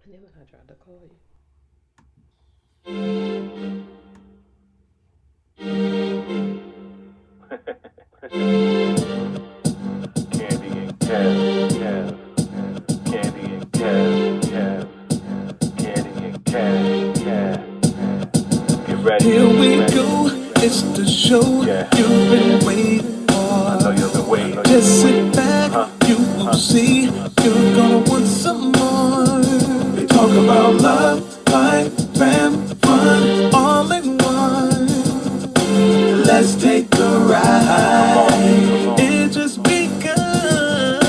And then when I tried to call you. Candy and Kev. Candy and Kev. Candy and Kev. Get ready. Here we go, it's the show you've been waiting for. I know you've been waiting. Just sit back, you will see, you're gonna want some more. We talk about love, life, fam, fun, all in one. Let's take a ride. It just begun.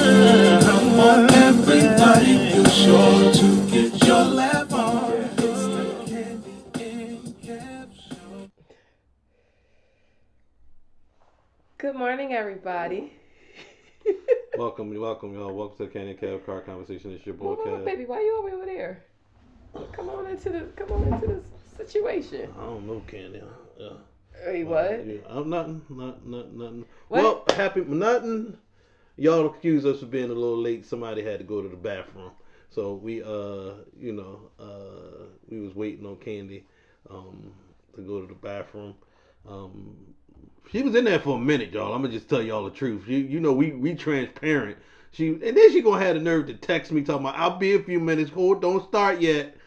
Come on, everybody, you're sure to get your laugh on. It's the Candy and Kev Show. Good morning, everybody. Welcome, y'all. Welcome to the Candy and Kev Car Conversation. It's your boy Hold on, Kev. baby. Why you over there? Come on into this situation. I don't know, Candy. Yeah. Hey, what? Yeah, I'm nothing. What? Well, nothing. Y'all accused us of being a little late. Somebody had to go to the bathroom, so we we was waiting on Candy, to go to the bathroom. She was in there for a minute, y'all. I'm gonna just tell y'all the truth. You know we transparent. And then she gonna have the nerve to text me talking about I'll be a few minutes. Hold, don't start yet.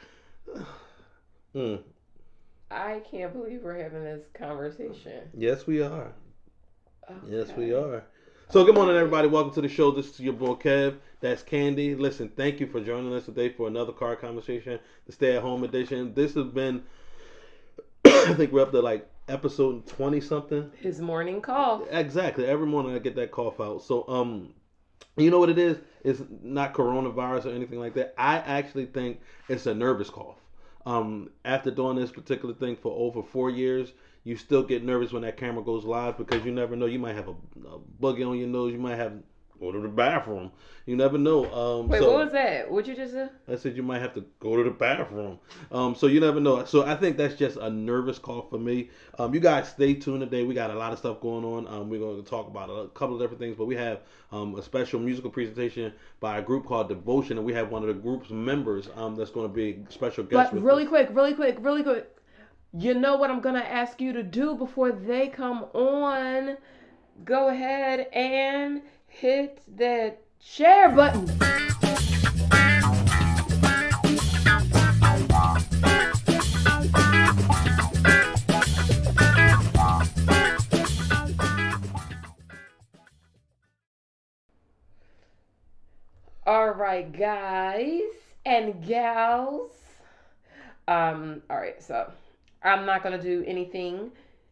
I can't believe we're having this conversation. Yes, we are. Okay. Yes, we are. So good morning, everybody. Welcome to the show. This is your boy Kev. That's Candy. Listen, thank you for joining us today for another car conversation, the stay-at-home edition. This has been, I think we're up to like episode 20 something. His morning call. Exactly. Every morning I get that cough out. So you know what it is? It's not coronavirus or anything like that. I actually think it's a nervous cough. After doing this particular thing for over 4 years, you still get nervous when that camera goes live because you never know. You might have a boogie on your nose. You might have go to the bathroom. You never know. Wait, what was that? What'd you just say? I said you might have to go to the bathroom. So you never know. So I think that's just a nervous cough for me. You guys stay tuned today. We got a lot of stuff going on. We're going to talk about a couple of different things, but we have a special musical presentation by a group called Devotion, and we have one of the group's members that's going to be a special guest. But really quick. You know what I'm going to ask you to do before they come on? Go ahead and hit that share button. All right, guys and gals. All right, so I'm not going to do anything.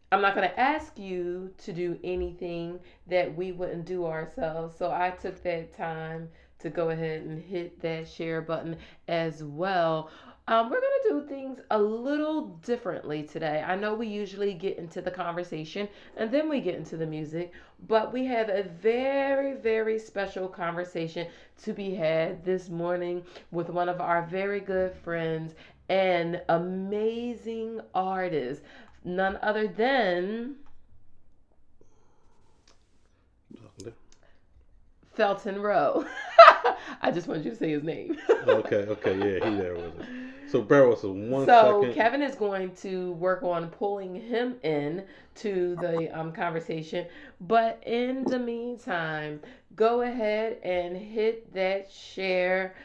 I'm not going to ask you to do anything that we wouldn't do ourselves. So I took that time to go ahead and hit that share button as well. We're going to do things a little differently today. I know we usually get into the conversation and then we get into the music, but we have a very, very special conversation to be had this morning with one of our very good friends and amazing artist. None other than Felton Rowe. I just wanted you to say his name. Okay, yeah, he there with us. So bear with us one second. So Kevin is going to work on pulling him in to the conversation. But in the meantime, go ahead and hit that share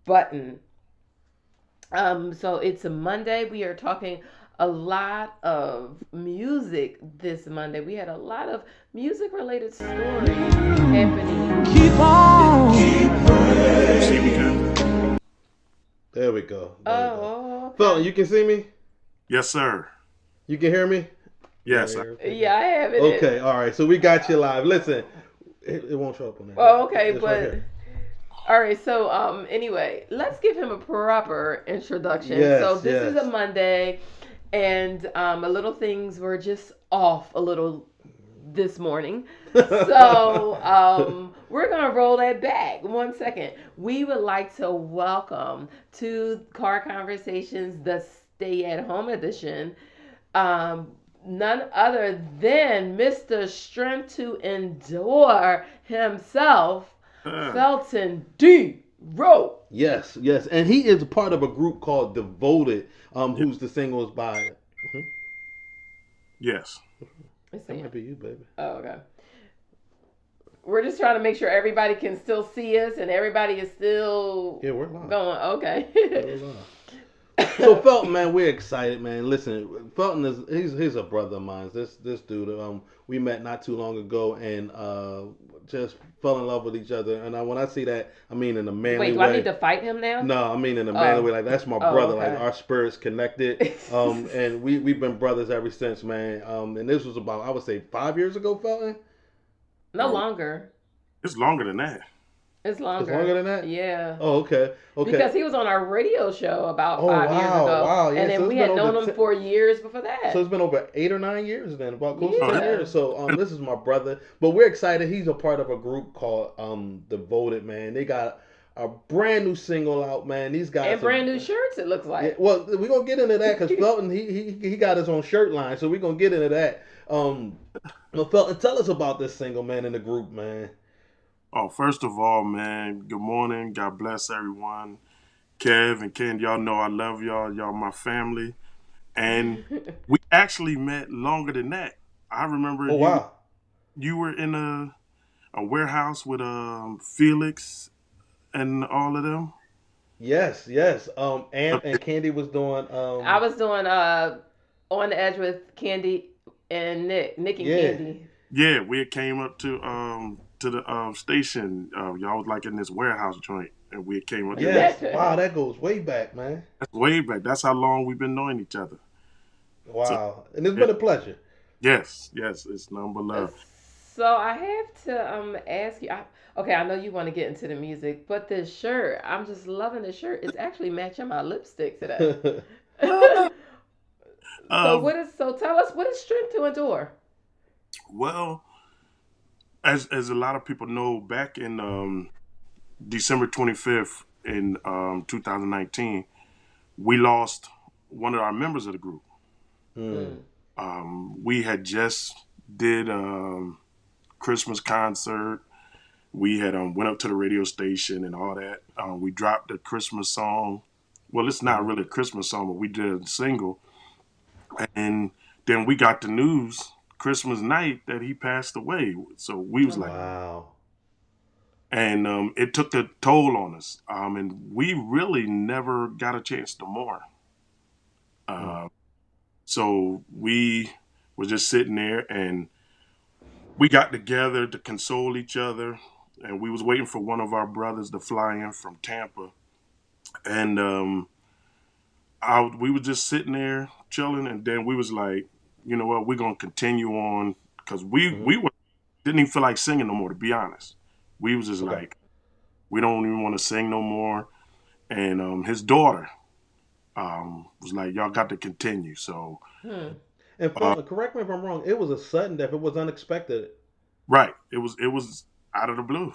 button. So it's a Monday. We are talking a lot of music this Monday. We had a lot of music related stories happening. Keep on. There we go. Okay. Felton, you can see me? Yes, sir. You can hear me? Yes, sir. Yeah, I have it. Okay, all right. So we got you live. Listen, it won't show up on there. Oh, okay, It's but right here. all right. So anyway, let's give him a proper introduction. Yes, so this is yes. a Monday, and a little things were just off a little this morning. So we're gonna roll that back. 1 second. We would like to welcome to Car Conversations, the Stay at Home edition, none other than Mr. Strength to Endure himself, Felton D. Rowe. Yes, yes, and he is part of a group called Devoted, who's the singles by. Yes. That might be you, baby. Oh, okay. We're just trying to make sure everybody can still see us and everybody is still Yeah, we're live. going. Okay. We're live. So Felton, man, we're excited, man. Listen, Felton he's a brother of mine. This dude, we met not too long ago and just fell in love with each other. And when I see that, I mean in a manly Wait, do way. I need to fight him now? No, I mean in a manly way. Like that's my brother. Okay. Like our spirits connected. And we've been brothers ever since, man. And this was about, I would say, 5 years ago, Felton. No longer. It's longer than that. It's longer. It's longer than that? Yeah. Oh, okay. Okay. Because he was on our radio show about 5 years wow, ago. wow, yeah, And then so we it's had been known over him for years before that. So it's been over 8 or 9 years then, about close to Yeah. 10 years. So this is my brother. But we're excited. He's a part of a group called Devoted, man. They got a brand new single out, man. These guys and brand new shirts, it looks like. Yeah, well, we're going to get into that because Felton, he got his own shirt line. So we're going to get into that. Felton, tell us about this single, man, in the group, man. Oh, first of all, man, good morning. God bless everyone. Kev and Ken, y'all know I love y'all. Y'all my family. And we actually met longer than that. I remember you were in a warehouse with Felix and all of them. Yes. And Candy was doing I was doing On the Edge with Candy and Nick and Candy. Yeah, we came up to the station. Y'all was like in this warehouse joint, and we came up. Yes, wow, that goes way back, man. That's way back. That's how long we've been knowing each other. Wow, and it's been a pleasure. Yes, it's nothing but love. So I have to ask you. I know you want to get into the music, but this shirt, I'm just loving the shirt. It's actually matching my lipstick today. So tell us, what is Strength to Endure? Well, as a lot of people know, back in December 25th in 2019, we lost one of our members of the group. We had just did Christmas concert. We had went up to the radio station and all that. We dropped a Christmas song. Well, it's not really a Christmas song, but we did a single. And then we got the news Christmas night that he passed away. So we was like, wow. And it took a toll on us. And we really never got a chance to mourn. So we were just sitting there and we got together to console each other. And we was waiting for one of our brothers to fly in from Tampa. And we were just sitting there chilling. And then we was like, you know what, we're going to continue on. Because we didn't even feel like singing no more, to be honest. We was just like, we don't even want to sing no more. And his daughter was like, y'all got to continue. So, and correct me if I'm wrong, it was a sudden death. It was unexpected. Right. It was out of the blue.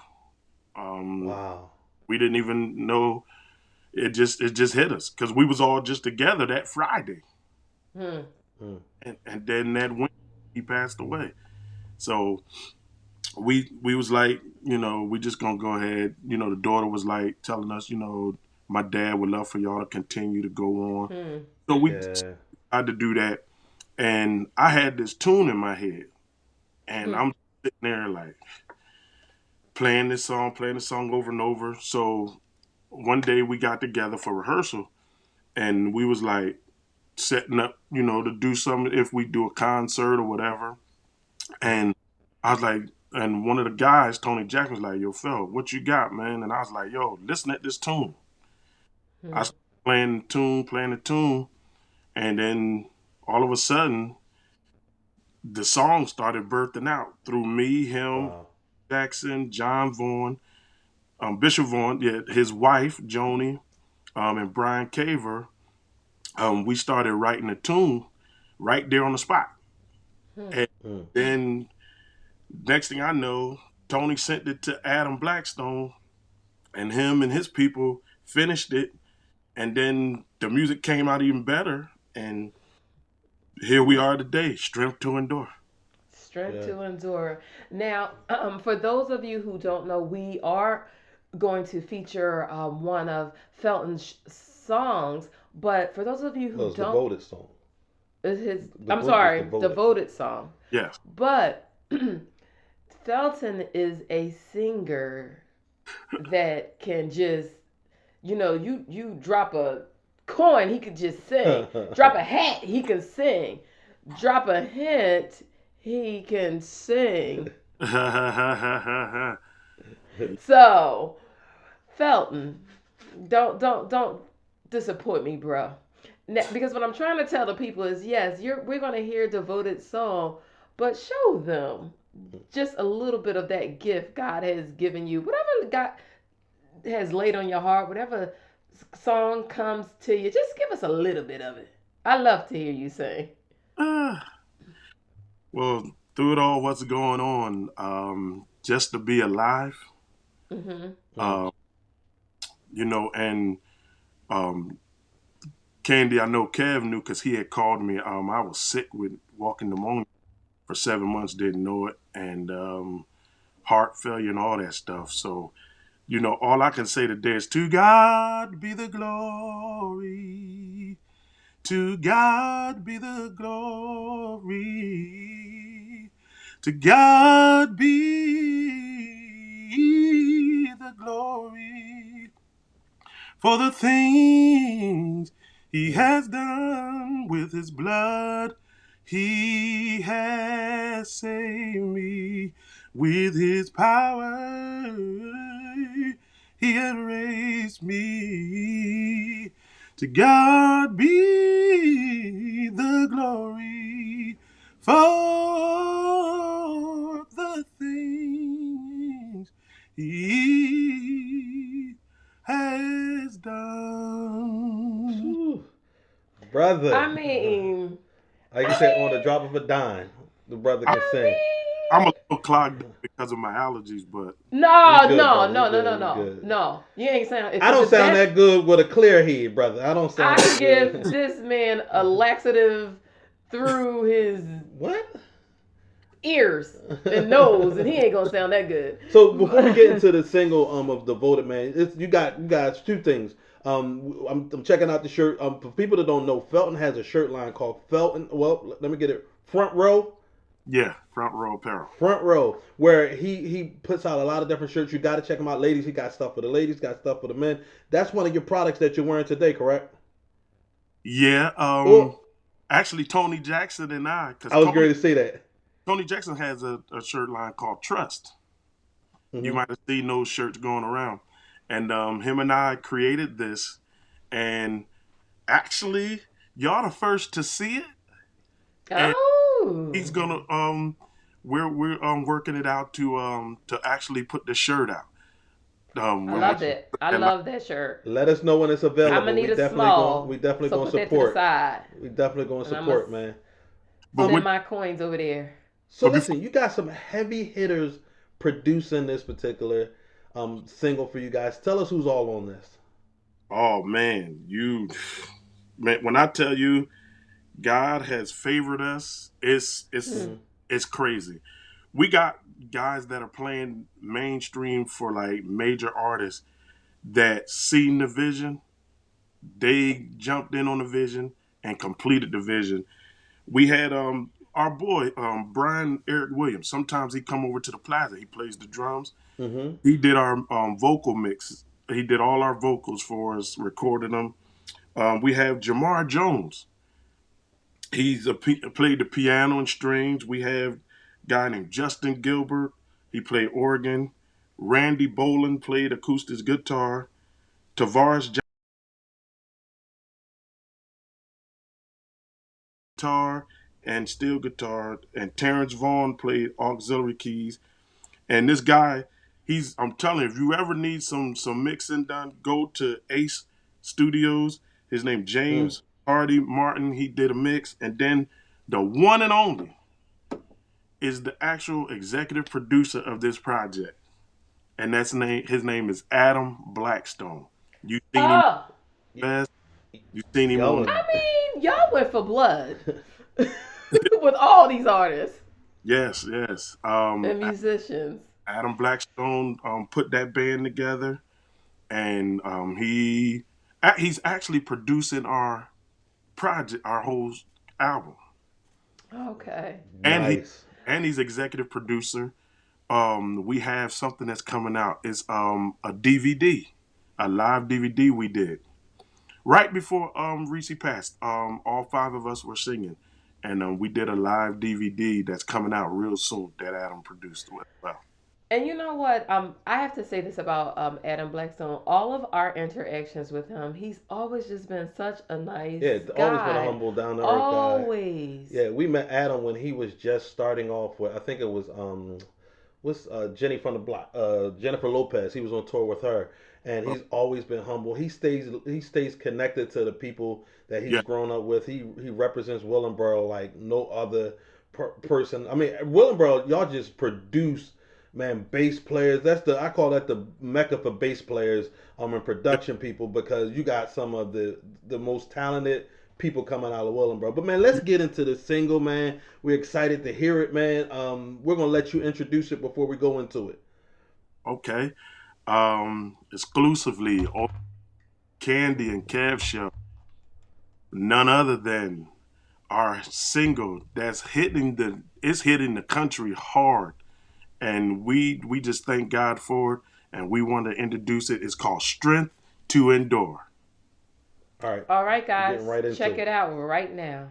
Wow. We didn't even know. It just hit us because we was all just together that Friday. And then that Wednesday he passed away. So we was like, you know, we just gonna go ahead. You know, the daughter was like telling us, you know, my dad would love for y'all to continue to go on. So we had to do that. And I had this tune in my head. And I'm sitting there like playing this song over and over. So one day we got together for rehearsal and we was like setting up, you know, to do something if we do a concert or whatever. And I was like, and one of the guys, Tony Jackson, was like, yo, Phil, what you got, man? And I was like, yo, listen at this tune. I started playing the tune. And then all of a sudden, the song started birthing out through me, him, Jackson, John Vaughn, Bishop Vaughn, his wife, Joni, and Brian Caver. We started writing a tune right there on the spot. And then next thing I know, Tony sent it to Adam Blackstone and him and his people finished it. And then the music came out even better. And here we are today, Strength to Endure. Strength to Endure. Now, for those of you who don't know, we are going to feature one of Felton's songs. But for those of you It who was don't, devoted song. his The I'm book is sorry, Devoted. devoted song. Yes. But Felton is a singer that can just, you drop a coin, he could just sing. Drop a hat, he can sing. Drop a hint, he can sing. So, Felton, don't disappoint me, bro. Because what I'm trying to tell the people is, yes, we're gonna hear devoted song, but show them just a little bit of that gift God has given you. Whatever God has laid on your heart, whatever song comes to you, just give us a little bit of it. I love to hear you sing. Well, through it all, what's going on? Just to be alive, Mm-hmm. and Candy, I know Kev knew because he had called me. I was sick with walking pneumonia for 7 months, didn't know it, and heart failure and all that stuff. So, all I can say today is to God be the glory. To God be the glory. To God be the glory for the things he has done with his blood. He has saved me with his power. He has raised me. To God be the glory for the things he has done. Whew. Brother. I mean, Like you said, on the drop of a dime, the brother can sing. I'm a little clogged up because of my allergies, but No, You good, no, brother. no, You no, good. no, You no, good. no. You ain't saying. I don't sound that good with a clear head, brother. I don't I sound could that give good. this man a laxative through his What? ears and nose, and he ain't gonna sound that good. So before we get into the single of Devoted, man, you guys two things. I'm checking out the shirt. For people that don't know, Felton has a shirt line called Felton. Well, let me get it. Front Row. yeah, front row apparel. Front Row, where he puts out a lot of different shirts. You got to check him out, ladies. He got stuff for the ladies, got stuff for the men. That's one of your products that you're wearing today, correct? Yeah, Oh, actually, Tony Jackson and because I was going to say that. Tony Jackson has a shirt line called Trust. Mhm. You might have seen those shirts going around. And him and I created this. And actually, y'all the first to see it. And Oh, he's gonna we're working it out to actually put the shirt out. I We're love working- it. I love that shirt. Let us know when it's available. I'm gonna need we a definitely small. we definitely so gonna put support. that to the side. We definitely gonna And I'ma support, man. But Send with, my coins over there. So But listen, you got some heavy hitters producing this particular single for you guys. Tell us who's all on this. oh man, when I tell you God has favored us, it's crazy. We got guys that are playing mainstream for like major artists that seen the vision. They jumped in on the vision and completed the vision. We had our boy Brian Eric Williams. Sometimes he come over to the plaza. He plays the drums. Mm-hmm. He did our vocal mix. He did all our vocals for us, recorded them. We have Jamar Jones. He's played the piano and strings. We have a guy named Justin Gilbert. He played organ. Randy Boland played acoustic guitar. Tavares guitar and steel guitar. And Terrence Vaughn played auxiliary keys. And this guy, I'm telling you, if you ever need some mixing done, go to Ace Studios. His name James Hardy Martin. He did a mix. And then the one and only is the actual executive producer of this project. And his name is Adam Blackstone. You seen him Oh, best. You seen him Y'all on. I mean, y'all went for blood with all these artists Yes. and musicians. Adam Blackstone put that band together. and he's actually producing our project, our whole album. Okay. Nice. And he's executive producer. We have something that's coming out. It's a DVD, a live DVD we did right before Reese passed. All 5 of us were singing, and we did a live DVD that's coming out real soon that Adam produced as well. And you know what? I have to say this about Adam Blackstone. All of our interactions with him, he's always just been such a nice Always guy. been a humble, down to earth guy. Always. Yeah, we met Adam when he was just starting off with, I think it was Jenny from the Block, Jennifer Lopez. He was on tour with her, and he's always been humble. He stays connected to the people that he's grown up with. He represents Willenboro like no other person. I mean, Willenboro, y'all just produce, man, bass players. I call that the mecca for bass players, and production people, because you got some of the most talented people coming out of Willenboro. But man, let's get into the single, man. We're excited to hear it, man. We're gonna let you introduce it before we go into it. Okay. Exclusively on Candy and Kev show. None other than our single that's hitting the country hard. And we just thank God for it, and we want to introduce it. It's called Strength to Endure. All right, guys. Right, check it out right now.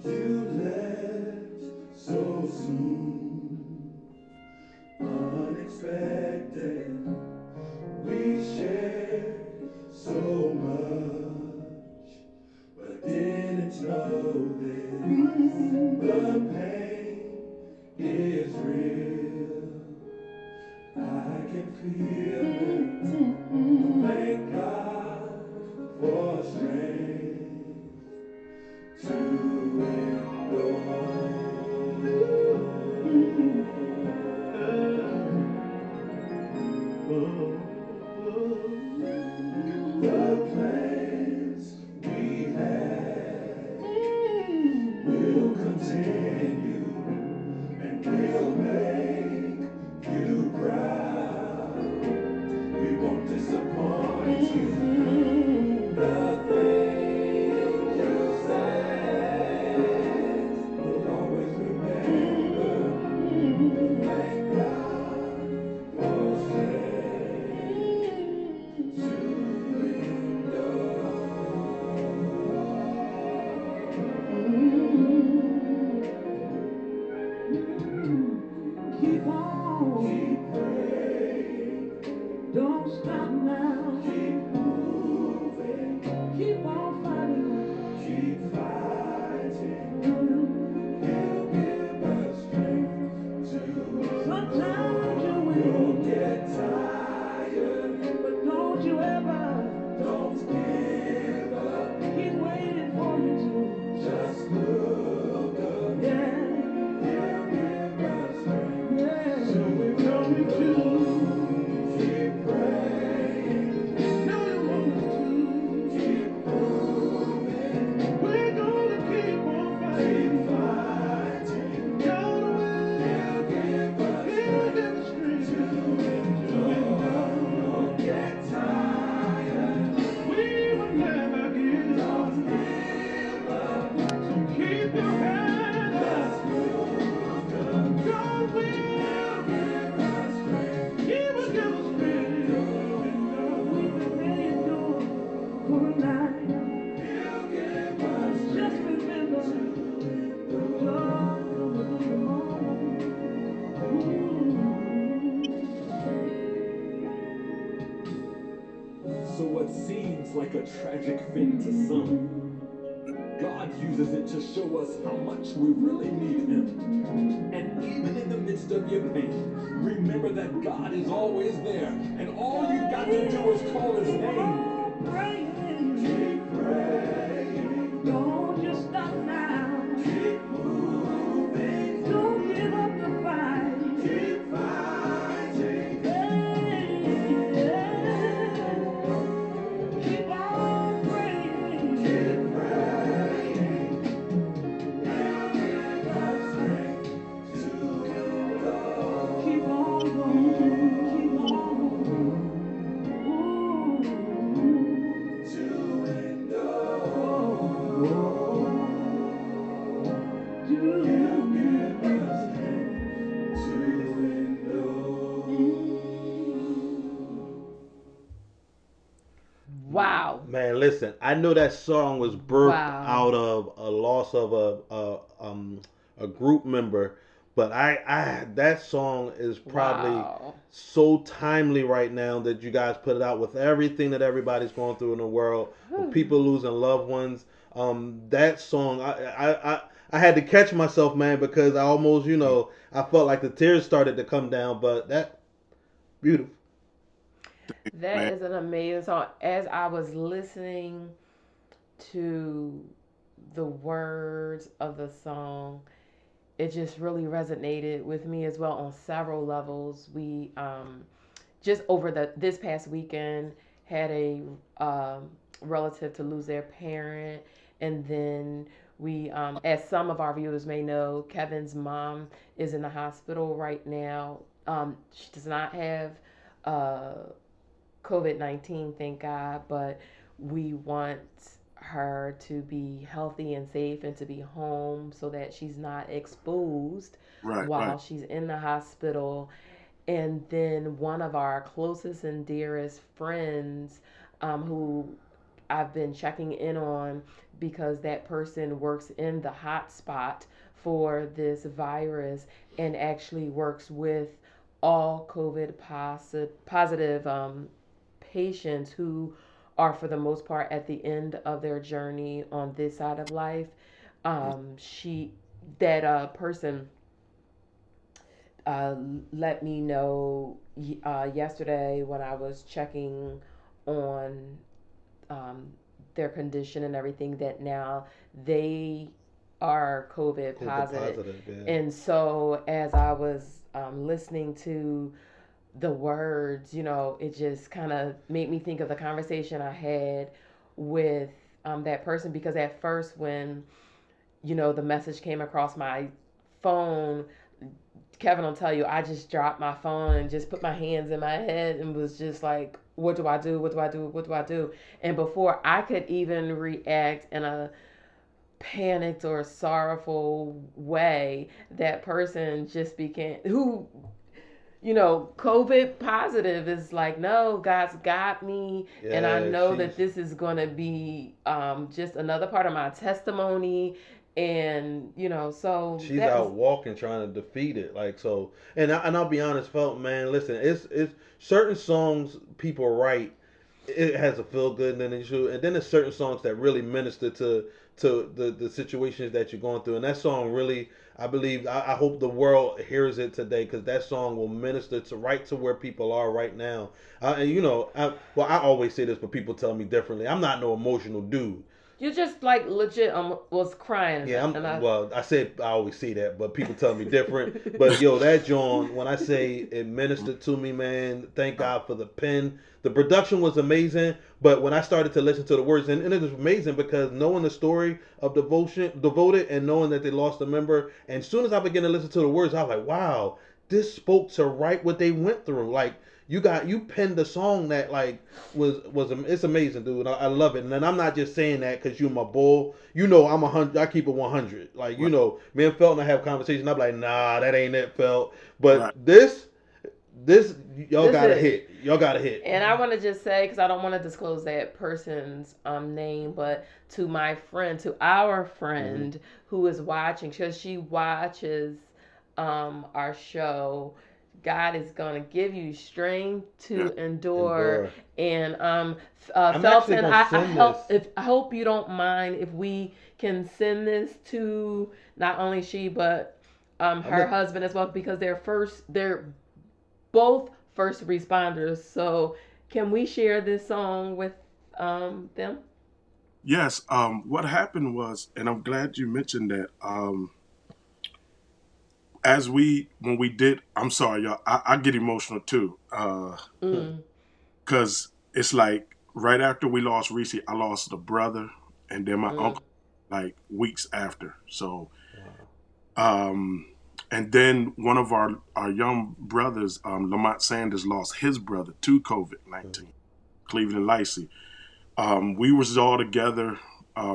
You left so soon, unexpected. We shared so much, but didn't know this. The pain is real. I can feel it. Thank God for strength to endure. The plans we had will continue, and we'll make you proud. We won't disappoint you. The things you said will always remember. Thank God for strength to endure. Keep on, keep praying, don't stop now. Keep moving, keep on fighting, keep fighting. He'll give us strength to. Sometimes you will get tired, but don't you don't give up. He's waiting for you to just look up. Yeah. He'll give us strength. Yeah. So we're coming to keep praying. No, you want us to keep moving. We're gonna keep on fighting. Keep fighting. Gonna win. He'll give us strength to endure. Don't get tired. We will never give up. So keep your head up. God will give us strength. He will give us strength. We've been praying for a night. He'll give us just remember the dawn of the morning. So what seems like a tragic thing to some, God uses it to show us how much we really need Him. And even in the midst of your pain, remember that God is always there, and all you got to do is call His name. Keep praying. Don't just stop now. Keep moving. Don't give up the fight. Keep fighting. Keep on praying. Keep Do you give us to the window? Wow. Man, listen, I know that song was birthed Wow. out of a loss of a group member, but I that song is probably Wow. so timely right now that you guys put it out with everything that everybody's going through in the world, with people losing loved ones. That song, I had to catch myself, man, because I almost, I felt like the tears started to come down, but that beautiful. That Man. is an amazing song. As I was listening to the words of the song, it just really resonated with me as well on several levels. We just over this past weekend had a relative to lose their parent, and then we, as some of our viewers may know, Kevin's mom is in the hospital right now. She does not have COVID-19, thank God, but we want her to be healthy and safe and to be home so that she's not exposed while she's in the hospital. And then one of our closest and dearest friends, who I've been checking in on because that person works in the hot spot for this virus and actually works with all COVID positive patients who are for the most part at the end of their journey on this side of life. That person let me know yesterday when I was checking on their condition and everything that now they are COVID positive. Yeah. And so as I was listening to the words, it just kind of made me think of the conversation I had with that person, because at first when, the message came across my phone, Kevin will tell you, I just dropped my phone and just put my hands in my head and was just like, what do I do? What do I do? What do I do? And before I could even react in a panicked or sorrowful way, that person just became, COVID positive is like, no, God's got me. Yeah, and I know that this is going to be just another part of my testimony. And, so she's out walking trying to defeat it. Like, so, and I'll be honest, felt, man, listen, it's certain songs people write, it has a feel good, and then there's certain songs that really minister to the situations that you're going through. And that song really, I believe, I hope the world hears it today, because that song will minister to where people are right now. I always say this, but people tell me differently. I'm not no emotional dude. You just like legit was crying. Yeah, I always say that, but people tell me different. But that John, when I say it ministered to me, man, thank God for the pen. The production was amazing, but when I started to listen to the words, and it was amazing because knowing the story of Devoted, and knowing that they lost a member, and as soon as I began to listen to the words, I was like, wow, this spoke to right what they went through. Like, you penned a song that like was it's amazing, dude. I love it. And then I'm not just saying that because you're my bull. I'm 100. I keep it 100. Like, me and Felton, I have conversations. I'm like, nah, that ain't it, Felt. But this y'all got to hit. Y'all got to hit. And I want to just say, because I don't want to disclose that person's name, but to our friend who is watching, because she watches our show, God is going to give you strength to endure. And Felton, I hope you don't mind if we can send this to not only she, but her husband as well, because they're both first responders. So can we share this song with them? Yes. What happened was, and I'm glad you mentioned that, when we did, I'm sorry, y'all, I get emotional too. Cause it's like right after we lost Reese, I lost a brother, and then my uncle, like weeks after. So, and then one of our young brothers, Lamont Sanders, lost his brother to COVID-19, Cleveland Lacey. We was all together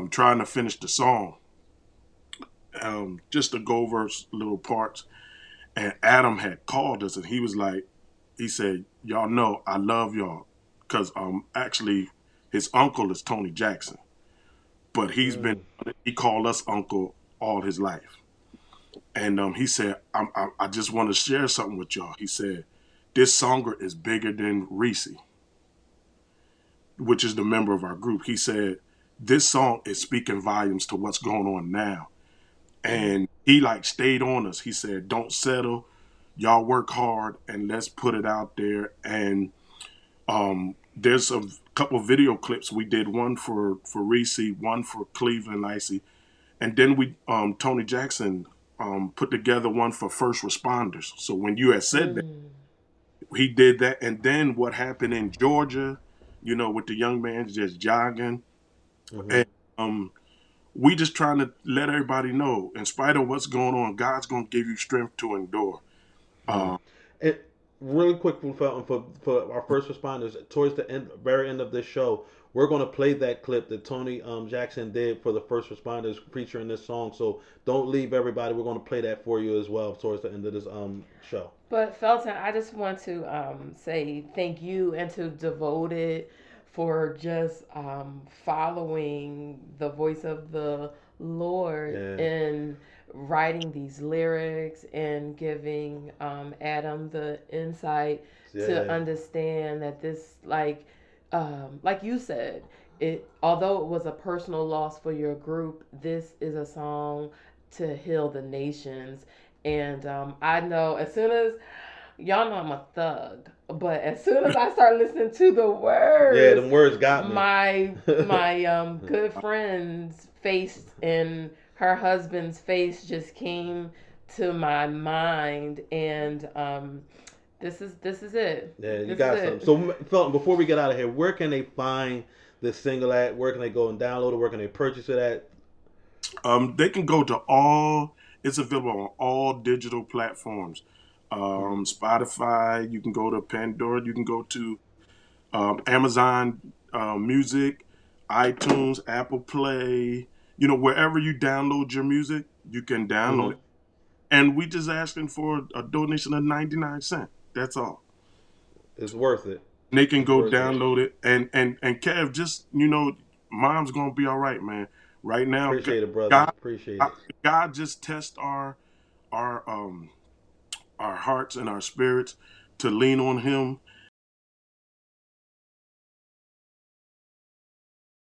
trying to finish the song, just to go over little parts. And Adam had called us, and he was like, he said, "Y'all know I love y'all," because actually his uncle is Tony Jackson, but he called us uncle all his life. And he said, I just want to share something with y'all. He said, this songer is bigger than Reese, which is the member of our group. He said, this song is speaking volumes to what's going on now. And he like stayed on us. He said, don't settle. Y'all work hard and let's put it out there. And there's a couple video clips. We did one for Reese, one for Cleveland Icy. And then we, Tony Jackson, put together one for first responders. So when you had said that, he did that. And then what happened in Georgia, you know, with the young man just jogging. And we just trying to let everybody know, in spite of what's going on, God's going to give you strength to endure. And really quick for our first responders, towards the very end of this show, we're going to play that clip that Tony Jackson did for the first responders featuring this song. So don't leave, everybody. We're going to play that for you as well towards the end of this show. But Felton, I just want to say thank you and to Devoted for just following the voice of the Lord and writing these lyrics and giving Adam the insight to understand that this, like you said, although it was a personal loss for your group, this is a song to heal the nations. And I know as soon as y'all know I'm a thug, but as soon as I start listening to the words, the words got me. My good friend's face and her husband's face just came to my mind, and this is it. Yeah, you got something. So, Felton, before we get out of here, where can they find this single at? Where can they go and download it? Where can they purchase it at? They can go to it's available on all digital platforms. Spotify, you can go to Pandora, you can go to Amazon Music, iTunes, Apple Play, you know, wherever you download your music, you can download it. And we just asking for a donation of 99 cents. That's all. It's worth it. And they can go download it. And Kev, just, you know, mom's going to be all right, man. Right now, appreciate it, brother. Appreciate it. God just tests our hearts and our spirits to lean on Him.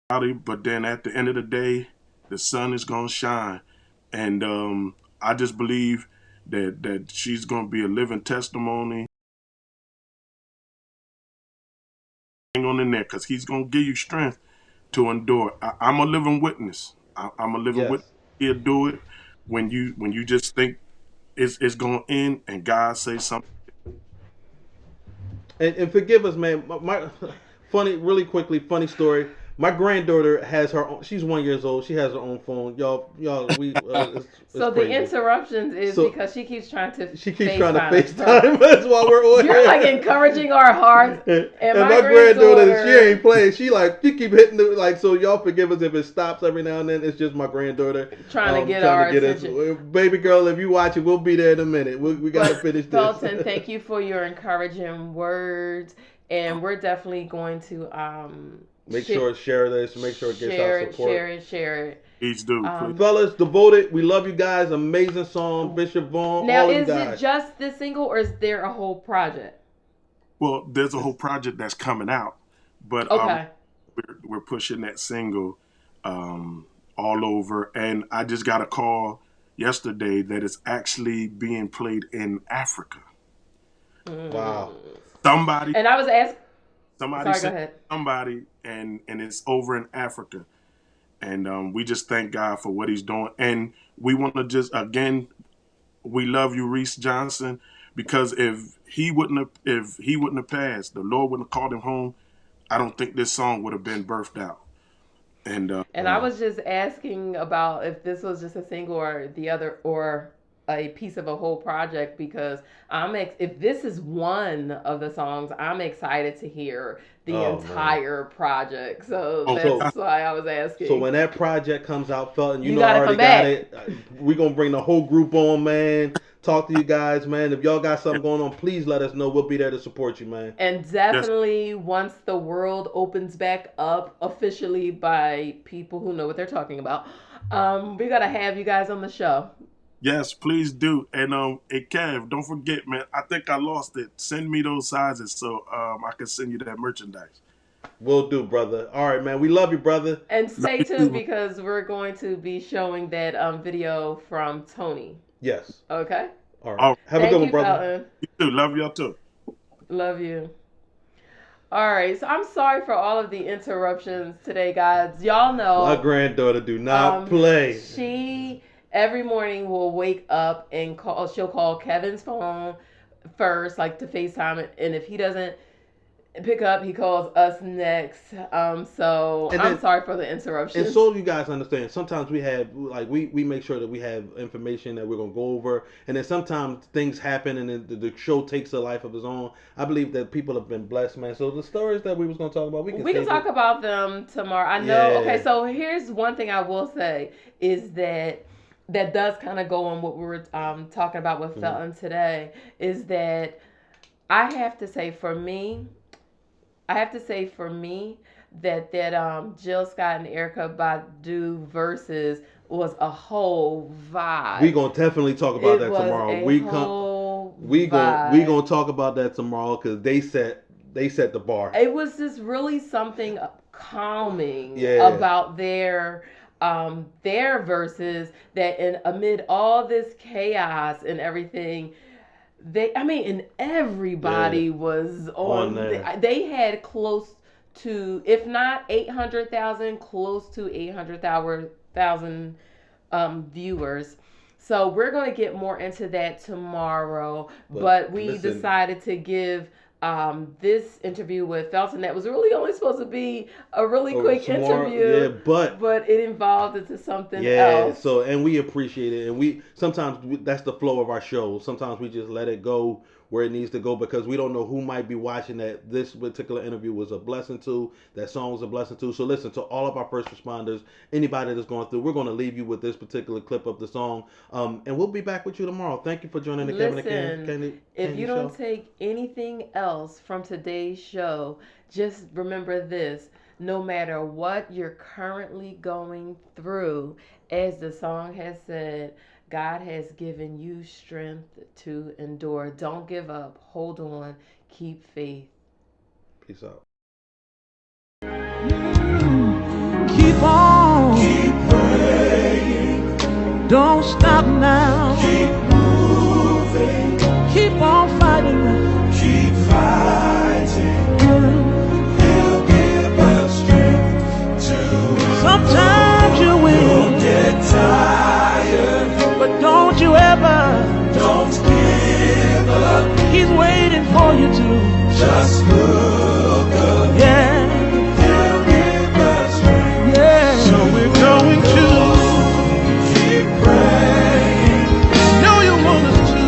But then at the end of the day, the sun is gonna shine, and I just believe that she's gonna be a living testimony. Hang on in there, because He's gonna give you strength to endure. I'm a living witness. I'm a living witness. He'll do it when you just think it's going to end and God says something. And forgive us, man. My really quickly, funny story. My granddaughter has her own. She's 1 year old. She has her own phone. Y'all. We. It's so crazy. The interruptions is because she keeps trying to. She keeps trying to FaceTime us while we're on. You're like encouraging our hearts. And my granddaughter, she ain't playing. She keep hitting the So y'all forgive us if it stops every now and then. It's just my granddaughter trying to get our attention. Baby girl, if you watch it, we'll be there in a minute. We gotta finish this. Felton, thank you for your encouraging words, and we're definitely going to Make sure to share this. Make sure it gets our support. Share it. Please do. Fellas, Devoted, we love you guys. Amazing song. Bishop Vaughn, now, all of you guys. Now, is it just this single, or is there a whole project? Well, there's a whole project that's coming out. But we're pushing that single all over. And I just got a call yesterday that it's actually being played in Africa. Wow. Somebody. And I was asking. Somebody said somebody, and it's over in Africa. And we just thank God for what He's doing. And we want to just, again, we love you, Reese Johnson, because if he wouldn't have passed, the Lord wouldn't have called him home, I don't think this song would have been birthed out. And I was just asking about if this was just a single or the other, or a piece of a whole project because if this is one of the songs, I'm excited to hear the entire project. So that's why I was asking. So when that project comes out, Felton, you know gotta I already come back. got it. We're gonna bring the whole group on, man. Talk to you guys, man. If y'all got something going on, please let us know. We'll be there to support you, man. And definitely once the world opens back up officially by people who know what they're talking about, we gotta have you guys on the show. Yes, please do. And Kev, don't forget, man. I think I lost it. Send me those sizes so I can send you that merchandise. Will do, brother. All right, man. We love you, brother. And stay tuned because we're going to be showing that video from Tony. Yes. Okay. All right. Have a good one, brother. Felton. You too. Love y'all too. Love you. All right. So I'm sorry for all of the interruptions today, guys. Y'all know my granddaughter do not play. She every morning will wake up and call. She'll call Kevin's phone first, like to FaceTime, and if he doesn't pick up, he calls us next. So I'm sorry for the interruption. And so you guys understand, sometimes we have we make sure that we have information that we're gonna go over, and then sometimes things happen, and then the show takes a life of its own. I believe that people have been blessed, man. So the stories that we was gonna talk about, we can talk about them tomorrow. I know. Yeah. Okay, so here's one thing I will say is that does kind of go on what we were talking about with Felton today. Is that I have to say for me that Jill Scott and Erykah Badu VERZUZ was a whole vibe. We gonna definitely talk about that tomorrow. We gonna talk about that tomorrow because they set the bar. It was just really something calming about their VERZUZ that amid all this chaos and everything. Everybody was on there. They had close to, if not 800,000, close to 800,000 viewers. So we're going to get more into that tomorrow. But we decided to give this interview with Felton that was really only supposed to be a really quick interview, but it evolved into something else. So and we appreciate it, and sometimes that's the flow of our show. Sometimes we just let it go where it needs to go because we don't know who might be watching that this particular interview was a blessing to, that song was a blessing to. So listen, to all of our first responders, anybody that's going through, we're going to leave you with this particular clip of the song, and we'll be back with you tomorrow. Thank you for joining the Kevin and Candy if you don't show. Take anything else from today's show, just remember this: no matter what you're currently going through, as the song has said, God has given you strength to endure. Don't give up. Hold on. Keep faith. Peace out. Keep on. Keep praying. Don't stop now. Keep moving. Keep on fighting. Keep fighting. He'll give us strength to. Sometimes you will get tired. But don't you ever, don't give up. He's waiting for you to just look up. Yeah, he'll give us strength. Yeah, so we're going to keep praying. Know you want us to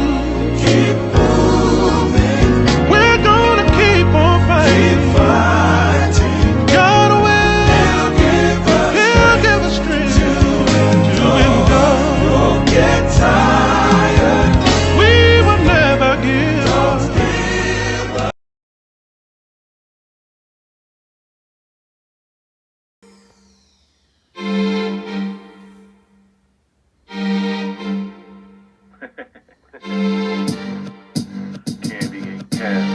keep moving. We're gonna keep on fighting. Keep fighting. God will. He'll give us strength to endure. Get tired. We will never give up. Candy and Cat.